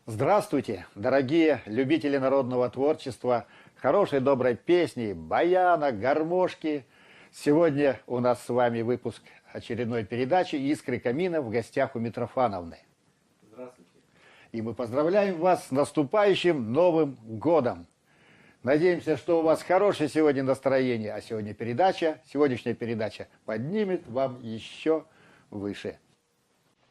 Здравствуйте, дорогие любители народного творчества, хорошей доброй песни, баяна, гармошки. Сегодня у нас с вами выпуск очередной передачи «Искры камина» в гостях у Митрофановны. Здравствуйте. И мы поздравляем вас с наступающим Новым годом. Надеемся, что у вас хорошее сегодня настроение, а сегодняшняя передача поднимет вам еще выше.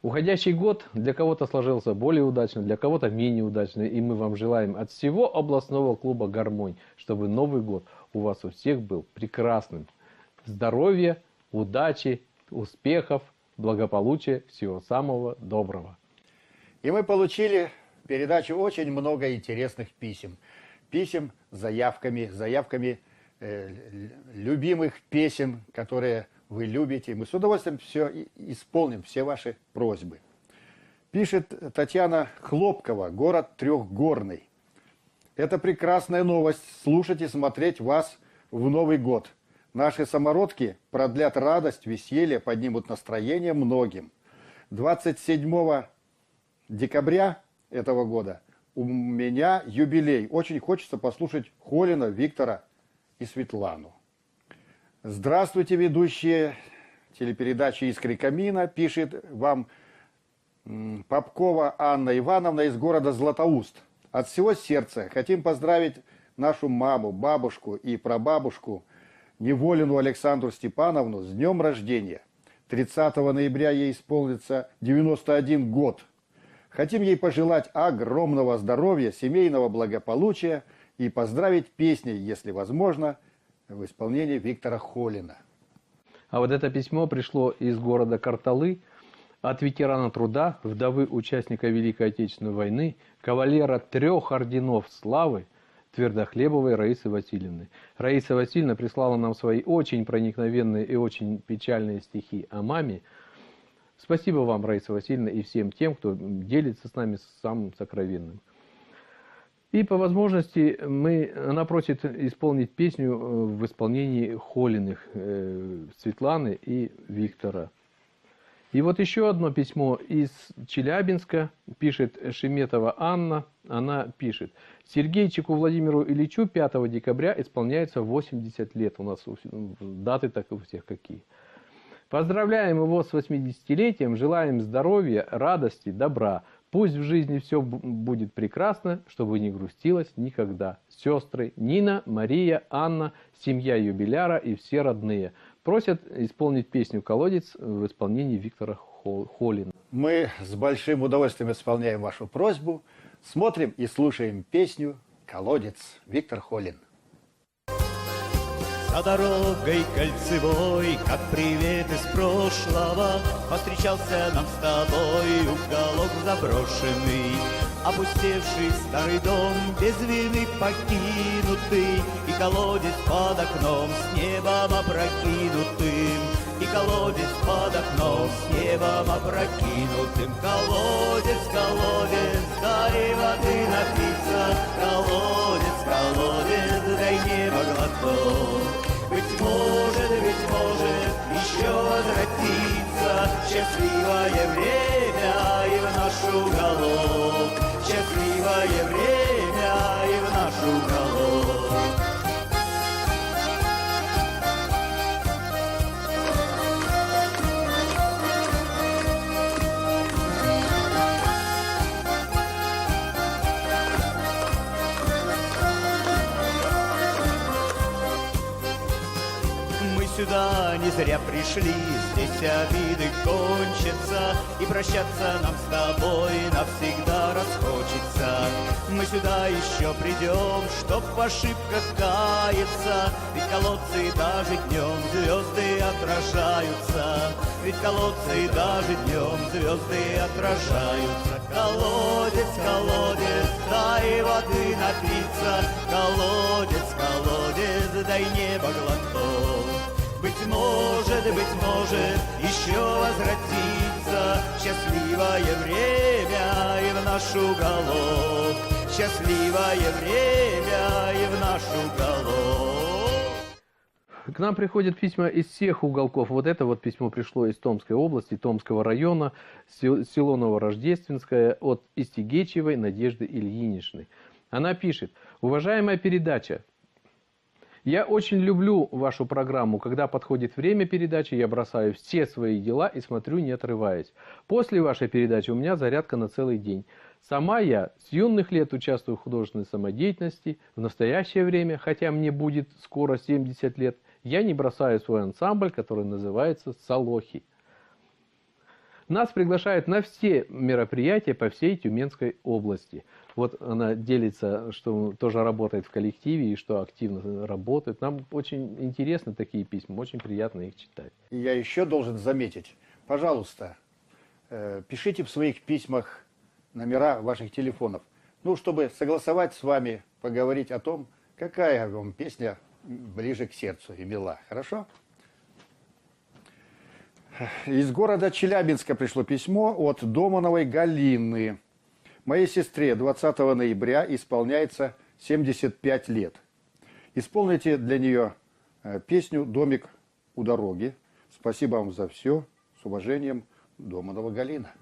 Уходящий год для кого-то сложился более удачно, для кого-то менее удачно. И мы вам желаем от всего областного клуба «Гармонь», чтобы Новый год у вас у всех был прекрасным. Здоровья, удачи, успехов, благополучия, всего самого доброго. И мы получили в передачу очень много интересных писем. Писем с заявками любимых песен, которые вы любите. Мы с удовольствием все исполним, все ваши просьбы. Пишет Татьяна Хлопкова, город Трехгорный. Это прекрасная новость слушать и смотреть вас в Новый год. Наши самородки продлят радость, веселье, поднимут настроение многим. 27 декабря этого года у меня юбилей. Очень хочется послушать Холина, Виктора и Светлану. Здравствуйте, ведущие телепередачи «Искры камина», пишет вам Попкова Анна Ивановна из города Златоуст. От всего сердца хотим поздравить нашу маму, бабушку и прабабушку Неволину Александру Степановну с днем рождения. 30 ноября ей исполнится 91 год. Хотим ей пожелать огромного здоровья, семейного благополучия и поздравить песней, если возможно, в исполнении Виктора Холина. А вот это письмо пришло из города Карталы от ветерана труда, вдовы участника Великой Отечественной войны, кавалера 3 орденов славы Твердохлебовой Раисы Васильевны. Раиса Васильевна прислала нам свои очень проникновенные и очень печальные стихи о маме. Спасибо вам, Раиса Васильевна, и всем тем, кто делится с нами самым сокровенным. И по возможности она просит исполнить песню в исполнении Холиных, Светланы и Виктора. И вот еще одно письмо из Челябинска, пишет Шеметова Анна. Она пишет: Сергейчику Владимиру Ильичу 5 декабря исполняется 80 лет. У нас даты так у всех какие. Поздравляем его с 80-летием, желаем здоровья, радости, добра. Пусть в жизни все будет прекрасно, чтобы не грустилось никогда. Сестры Нина, Мария, Анна, семья юбиляра и все родные просят исполнить песню «Колодец» в исполнении Виктора Холина. Мы с большим удовольствием исполняем вашу просьбу. Смотрим и слушаем песню «Колодец» Виктор Холин. За дорогой кольцевой, как привет из прошлого, повстречался нам с тобой уголок заброшенный. Опустевший старый дом, без вины покинутый, и колодец под окном с небом опрокинутым, и колодец под окном с небом опрокинутым. Колодец, колодец, дай воды напиться, колодец, колодец, дай небо глоток. Быть может, еще возвратится счастливое время и в наш уголок. Счастливое время и в наш уголок. Сюда не зря пришли, здесь обиды кончатся, и прощаться нам с тобой навсегда расхочется. Мы сюда еще придем, чтоб в ошибках каяться, ведь колодцы даже днем звезды отражаются, ведь колодцы даже днем звезды отражаются. Колодец, колодец, дай воды напиться, колодец, колодец, дай небо глоток. Быть может, еще возвратится счастливое время и в наш уголок. Счастливое время и в наш уголок. К нам приходят письма из всех уголков. Вот это вот письмо пришло из Томской области, Томского района, село Новорождественское, от Истигечевой Надежды Ильиничны. Она пишет: уважаемая передача, я очень люблю вашу программу. Когда подходит время передачи, я бросаю все свои дела и смотрю, не отрываясь. После вашей передачи у меня зарядка на целый день. Сама я с юных лет участвую в художественной самодеятельности. В настоящее время, хотя мне будет скоро 70 лет, я не бросаю свой ансамбль, который называется «Солохи». Нас приглашают на все мероприятия по всей Тюменской области. Вот она делится, что тоже работает в коллективе и что активно работает. Нам очень интересны такие письма, очень приятно их читать. И я еще должен заметить, пожалуйста, пишите в своих письмах номера ваших телефонов, ну, чтобы согласовать с вами, поговорить о том, какая вам песня ближе к сердцу и мила. Хорошо? Из города Челябинска пришло письмо от Домановой Галины. Моей сестре 20 ноября исполняется 75 лет. Исполните для нее песню «Домик у дороги». Спасибо вам за все. С уважением, Доманова Галина.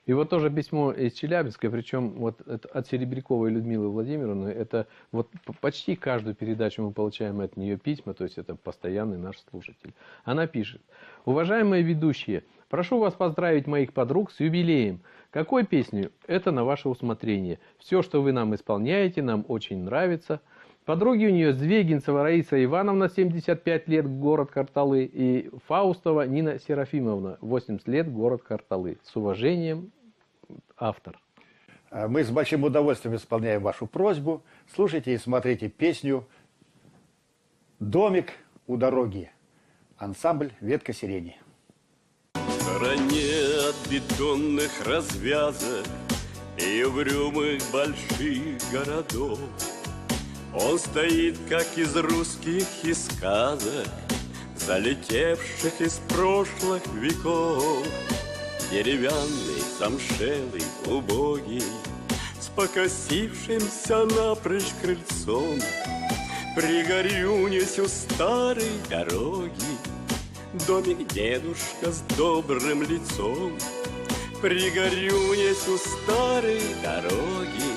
И вот тоже письмо из Челябинска, причем вот от Серебряковой Людмилы Владимировны, это вот почти каждую передачу мы получаем от нее письма, то есть это постоянный наш слушатель. Она пишет: уважаемые ведущие, прошу вас поздравить моих подруг с юбилеем. Какой песню? Это на ваше усмотрение. Все, что вы нам исполняете, нам очень нравится. Подруги у нее Звегинцева Раиса Ивановна, 75 лет, город Карталы, и Фаустова Нина Серафимовна, 80 лет, город Карталы. С уважением, автор. Мы с большим удовольствием исполняем вашу просьбу. Слушайте и смотрите песню «Домик у дороги». Ансамбль «Ветка сирени». В стороне от бетонных развязок и угрюмых больших городов он стоит, как из русских и сказок, залетевших из прошлых веков. Деревянный, замшелый, убогий, с покосившимся напрочь крыльцом, пригорюнясь у старой дороги, домик дедушка с добрым лицом. Пригорюнясь у старой дороги,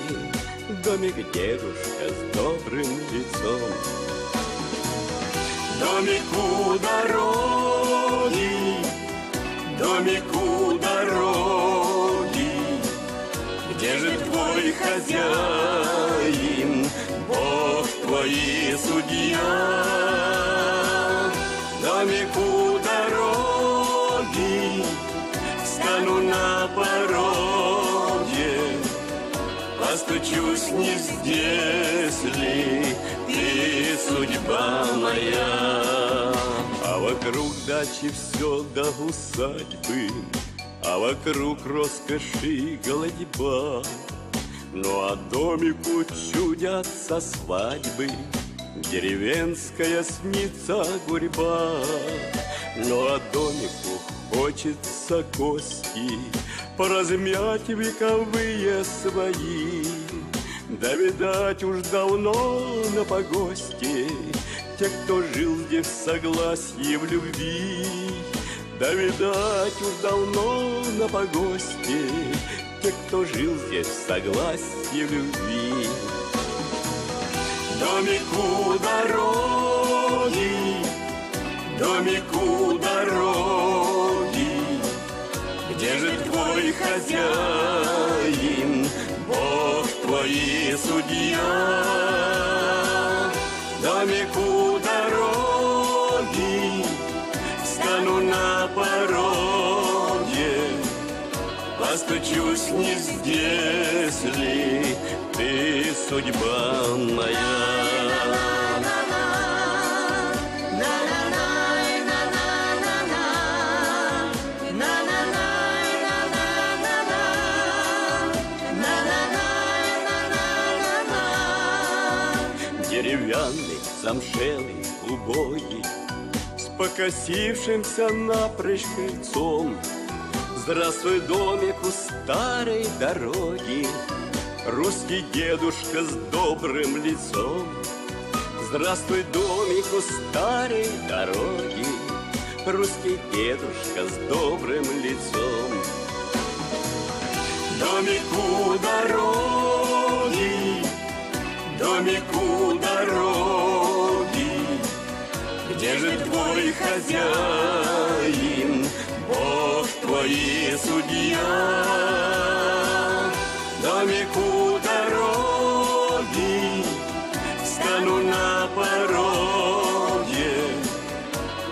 домик дедушка с добрым лицом. Домик у дороги, домик у дороги, где же твой хозяин, Бог твой и судья? Домик у дороги, встану на пороге, постучусь, не здесь ли ты, судьба моя? А вокруг дачи все до усадьбы, а вокруг роскоши голодьба. Ну а домику чудятся свадьбы, деревенская снится гурьба. Ну а домику хочется кости поразмять вековые свои. Да, видать, уж давно на погосте те, кто жил здесь в согласии, в любви. Да, видать, уж давно на погосте те, кто жил здесь в согласии, в любви. Домик у дороги, домик у дороги, где же твой хозяин, Бог твой и судья? Домик у дороги, встану на пороге, постучусь, не здесь ли ты, судьба моя? Деревянный, замшелый, убогий, с покосившимся напрочь крыльцом. Здравствуй, домик у старой дороги, русский дедушка с добрым лицом. Здравствуй, домик у старой дороги, русский дедушка с добрым лицом. Домик у дороги, домик у дороги, где же твой хозяин, Бог твой и судья? Домик у дороги, встану на пороге,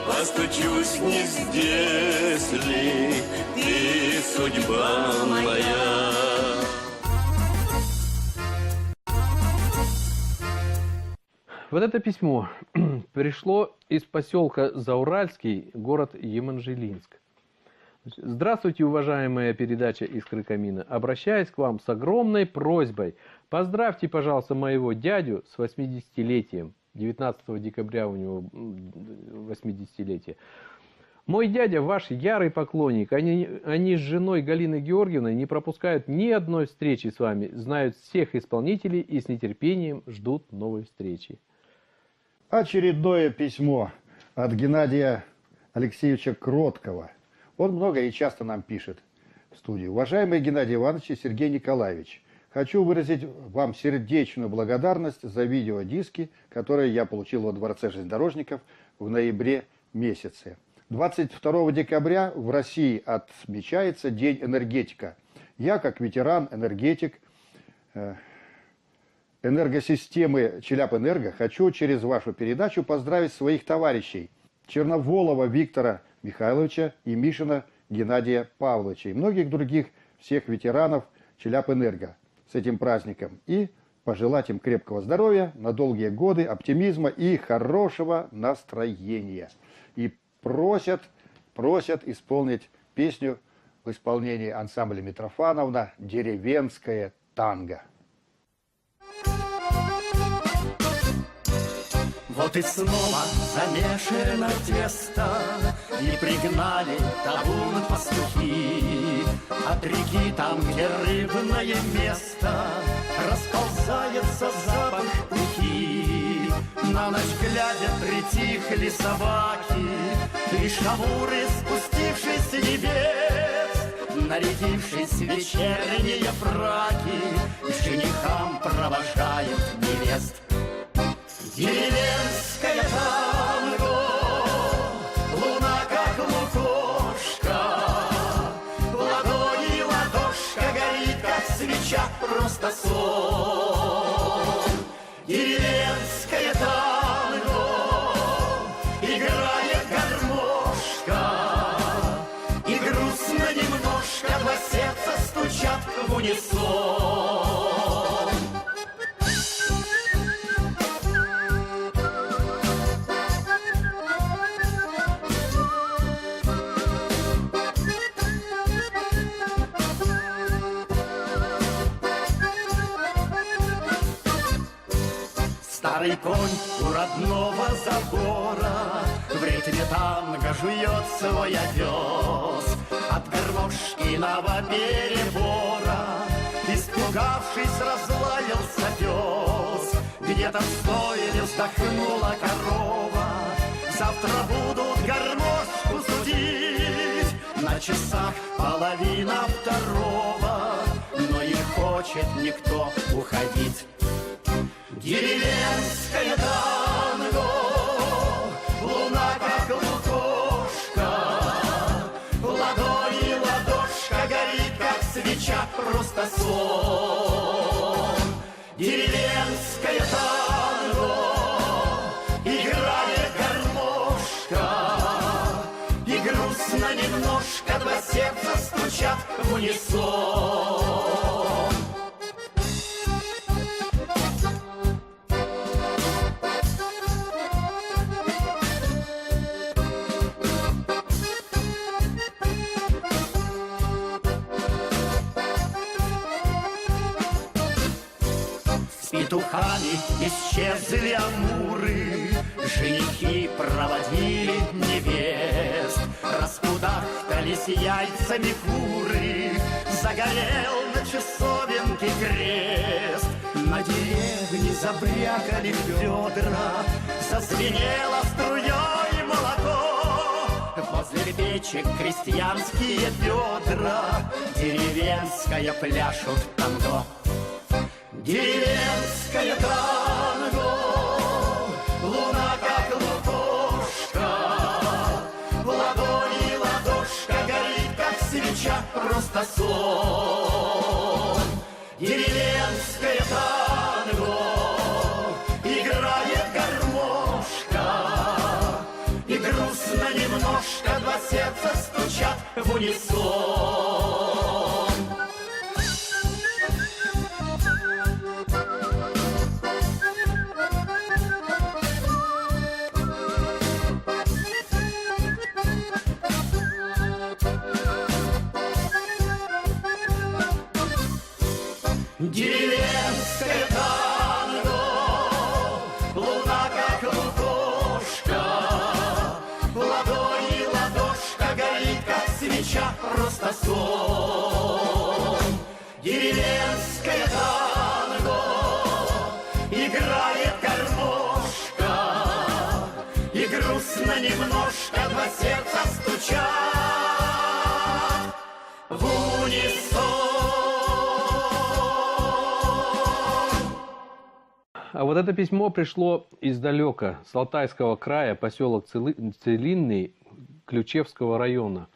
постучусь, не здесь ли ты, судьба моя? Вот это письмо пришло из поселка Зауральский, город Еманжелинск. Здравствуйте, уважаемая передача «Искры камина». Обращаюсь к вам с огромной просьбой. Поздравьте, пожалуйста, моего дядю с 80-летием. 19 декабря у него 80-летие. Мой дядя ваш ярый поклонник. Они с женой Галиной Георгиевной не пропускают ни одной встречи с вами. Знают всех исполнителей и с нетерпением ждут новой встречи. Очередное письмо от Геннадия Алексеевича Кроткого. Он много и часто нам пишет в студию. Уважаемый Геннадий Иванович и Сергей Николаевич, хочу выразить вам сердечную благодарность за видеодиски, которые я получил во Дворце железнодорожников в ноябре месяце. 22 декабря в России отмечается День энергетика. Я, как ветеран, энергетик, энергосистемы Челябэнерго, хочу через вашу передачу поздравить своих товарищей Черноволова Виктора Михайловича и Мишина Геннадия Павловича и многих других всех ветеранов Челябэнерго с этим праздником и пожелать им крепкого здоровья, на долгие годы, оптимизма и хорошего настроения. И просят исполнить песню в исполнении ансамбля Митрофановна «Деревенское танго». Вот и снова замешано тесто, и пригнали табун пастухи. От реки, там, где рыбное место, расползается запах ухи. На ночь глядя притихли собаки, и шамуры, спустившись с небес, нарядившись в вечерние фраки, к женихам провожают невест. Деревенское танго, луна как лукошка, в ладони ладошка горит, как свеча, просто сон. Деревенское танго, играет гармошка, и грустно немножко два сердца стучат в унисон. Старый конь у родного забора в ритме танго жует свой овес. От гармошкиного перебора, испугавшись, разлаялся пес. Где-то в стойле вздохнула корова, завтра будут гармошку судить. На часах половина второго, но не хочет никто уходить. Деревенское танго, луна как лукошка, в ладони ладошка горит, как свеча, просто сон. Деревенское танго, играет гармошка, и грустно немножко два сердца стучат в унисон. Петухами исчезли амуры, женихи проводили невест, раскудахтались яйцами куры, загорел на часовенке крест. На деревне Забрякали ведра, зазвенело струей молоко. Возле печек крестьянские бедра, деревенская пляшут танго. Деревенская танго, луна как лукошка, в ладони ладошка горит, как свеча, просто сон. Деревенская танго, играет гармошка, и грустно немножко два сердца стучат в унисон. Деревенское танго, луна как лукошка, в ладони ладошка горит, как свеча, просто сон. Деревенское танго, играет гармошка, и грустно немножко два сердца стучат в унисон. А вот это письмо пришло издалека, с Алтайского края, поселок Целинный, Ключевского района.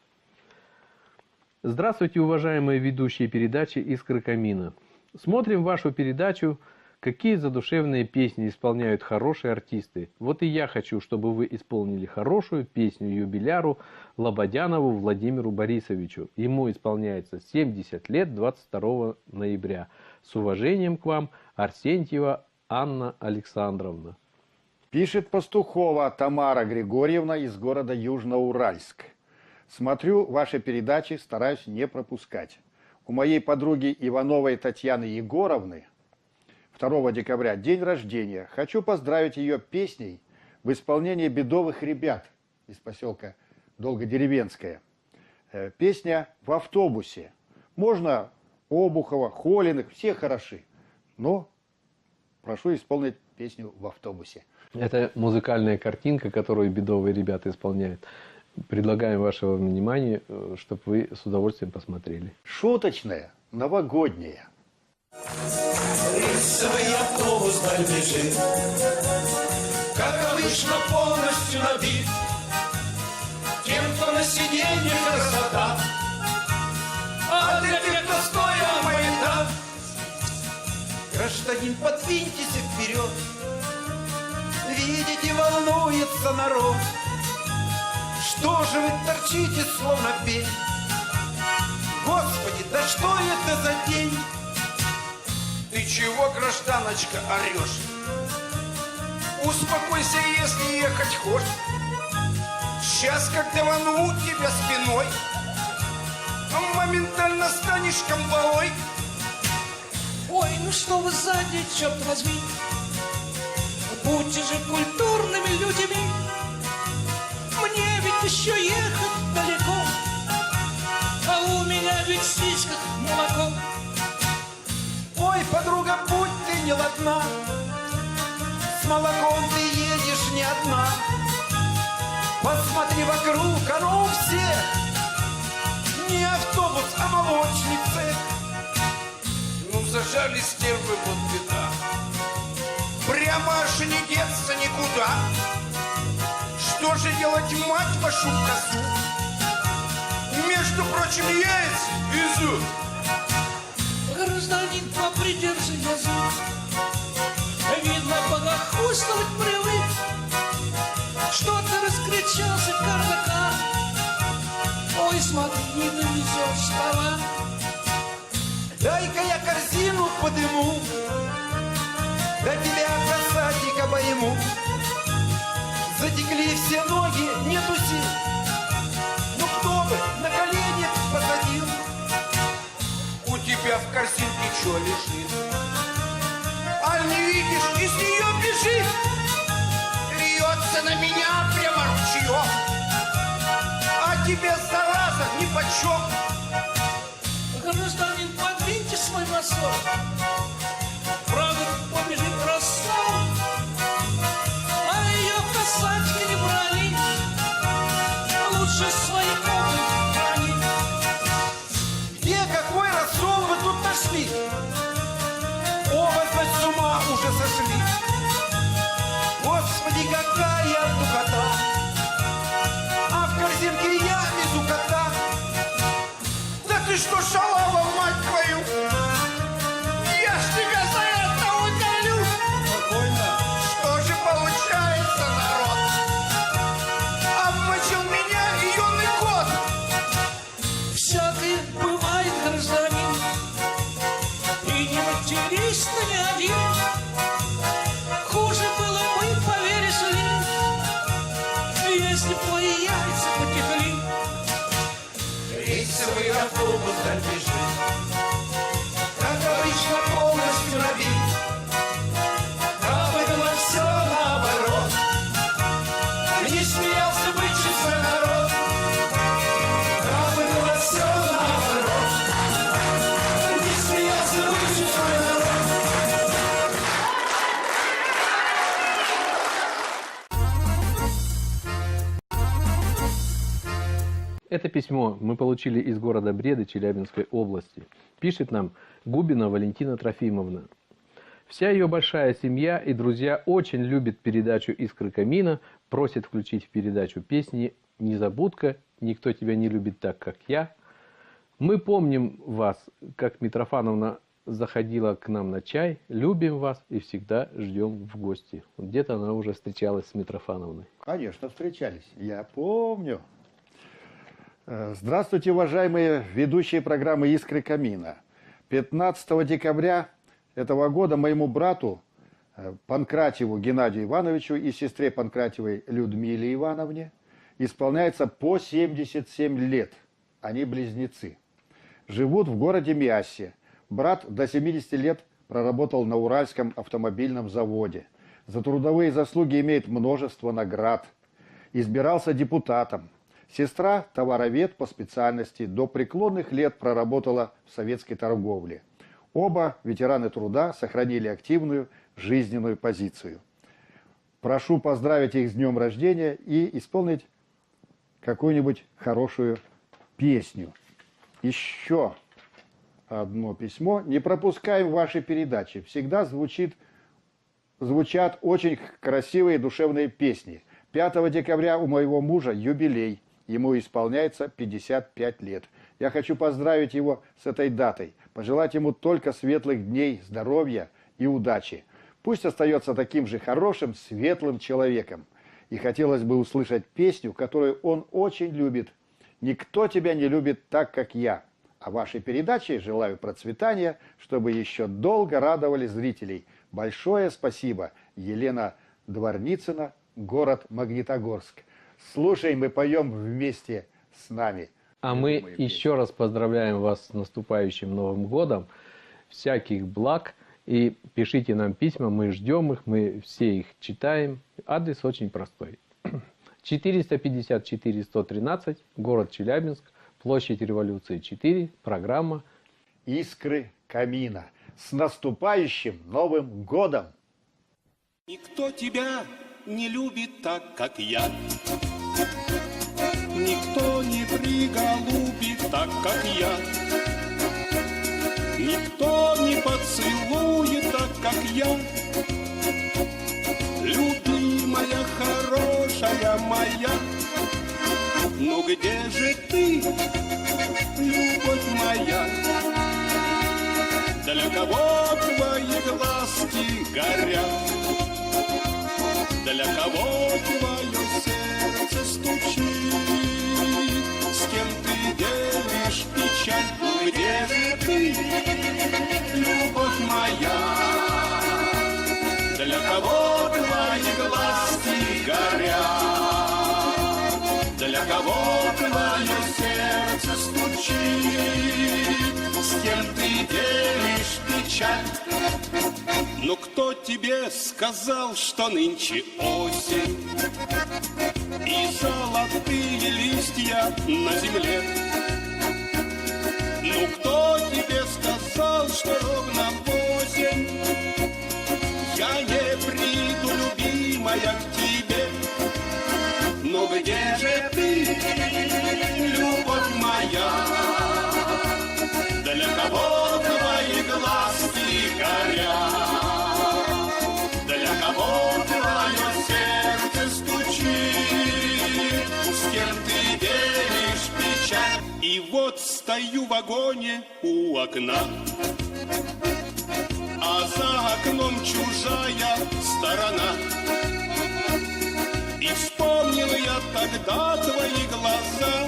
Здравствуйте, уважаемые ведущие передачи «Искры камина». Смотрим вашу передачу, какие задушевные песни исполняют хорошие артисты. Вот и я хочу, чтобы вы исполнили хорошую песню юбиляру Лободянову Владимиру Борисовичу. Ему исполняется 70 лет 22 ноября. С уважением к вам, Арсентьева Анна Александровна. Пишет Пастухова Тамара Григорьевна из города Южноуральск. Смотрю ваши передачи, стараюсь не пропускать. У моей подруги Ивановой Татьяны Егоровны 2 декабря день рождения. Хочу поздравить ее песней в исполнении «Бедовых ребят» из поселка Долгодеревенская. Песня «В автобусе». Можно Обухова, Холиных, все хороши. Но прошу исполнить песню «В автобусе». Это музыкальная картинка, которую бедовые ребята исполняют. Предлагаем вашего внимания, чтобы вы с удовольствием посмотрели. Шуточная, новогодняя. Рейсовый автобус вдаль бежит, как обычно полностью набит. Тем, кто на сиденье красота, а для тех, кто стоя маята. Гражданин, подвиньтесь вперед, видите, волнуется народ. Что же вы торчите, словно пень? Господи, да что это за день? Ты чего, гражданочка, орешь? Успокойся, если ехать хочешь. Сейчас, как давану тебя спиной, моментально станешь камбалой. Ой, ну что вы сзади, черт возьми, будьте же культурными людьми. Мне ведь еще ехать далеко, а у меня ведь в сиськах молоко. Ой, подруга, будь ты не ладна, с молоком ты едешь не одна. Посмотри вокруг, оно у всех не автобус, а молочный цех. Ну, зажали стервы, вот беда, прямо аж не деться никуда. Что же делать, мать вашу косу? Между прочим, яиц везут. Гражданин, попридержи язык, видно, богохульствовать привык. Что ты раскричался, кардакар? Ой, смотри, не довезешь товар. Дай-ка я корзину подыму, да тебя касатика пойму. Затекли все ноги, нету сил. Ну кто бы на колени посадил? У тебя в корзинке что лежит? А не видишь, из нее бежит. Льется на меня прямо ручьем, а тебе, зараза, нипочем. Гражданин, подвиньте свой носок, правда побежит раз спит. Оба с ума уже сошли. Господи, какая духота! А в корзинке я везу кота. Да ты что, шалава, мать твою? Я ж тебя за это удалю. Спокойно. Что же получается, народ? Обмочил меня юный кот. Всякое бывает, гражданин, и не матерись ты не один. Хуже было бы, поверишь ли, если б твои яйца потекли. Рейсовый автобус бежит, как обычно, полностью набит. А было все наоборот. Не смеялся бы честной народ. А было все наоборот. Не смеялся бы честной народ. Это письмо мы получили из города Бреды Челябинской области. Пишет нам Губина Валентина Трофимовна. Вся ее большая семья и друзья очень любят передачу «Искры камина», просят включить в передачу песни «Незабудка», «Никто тебя не любит так, как я». Мы помним вас, как Митрофановна заходила к нам на чай, любим вас и всегда ждем в гости. Где-то она уже встречалась с Митрофановной. Конечно, встречались. Я помню. Здравствуйте, уважаемые ведущие программы «Искры камина». 15 декабря этого года моему брату Панкратьеву Геннадию Ивановичу и сестре Панкратьевой Людмиле Ивановне исполняется по 77 лет. Они близнецы. Живут в городе Миассе. Брат до 70 лет проработал на Уральском автомобильном заводе. За трудовые заслуги имеет множество наград. Избирался депутатом. Сестра – товаровед по специальности, до преклонных лет проработала в советской торговле. Оба ветераны труда сохранили активную жизненную позицию. Прошу поздравить их с днем рождения и исполнить какую-нибудь хорошую песню. Еще одно письмо. Не пропускаем ваши передачи. Всегда звучат очень красивые душевные песни. 5 декабря у моего мужа юбилей. Ему исполняется 55 лет. Я хочу поздравить его с этой датой, пожелать ему только светлых дней, здоровья и удачи. Пусть остается таким же хорошим, светлым человеком. И хотелось бы услышать песню, которую он очень любит. «Никто тебя не любит так, как я». А вашей передаче желаю процветания, чтобы еще долго радовали зрителей. Большое спасибо. Елена Дворницына, город Магнитогорск. Слушаем и поем вместе с нами. А мы еще раз поздравляем вас с наступающим Новым годом. Всяких благ. И пишите нам письма, мы ждем их, мы все их читаем. Адрес очень простой. 454-113, город Челябинск, площадь Революции 4, программа «Искры камина». С наступающим Новым годом! Никто тебя не любит так, как я. Никто не приголубит так, как я. Никто не поцелует так, как я. Любимая, хорошая моя, ну где же ты, любовь моя? Для кого твои глазки горят? Для кого твое сердце стучит? С кем ты делишь печаль? Где же ты, любовь моя? Для кого твои глазки горят? Для кого твое сердце стучит? С кем ты делишь печаль? Но кто тебе сказал, что нынче осень и золотые листья на земле? Ну кто тебе сказал, что ровно в осень я не приду, любимая, к тебе? Но где же ты, любовь моя? Для кого твои глаза стою в вагоне у окна, а за окном чужая сторона. И вспомнил я тогда твои глаза,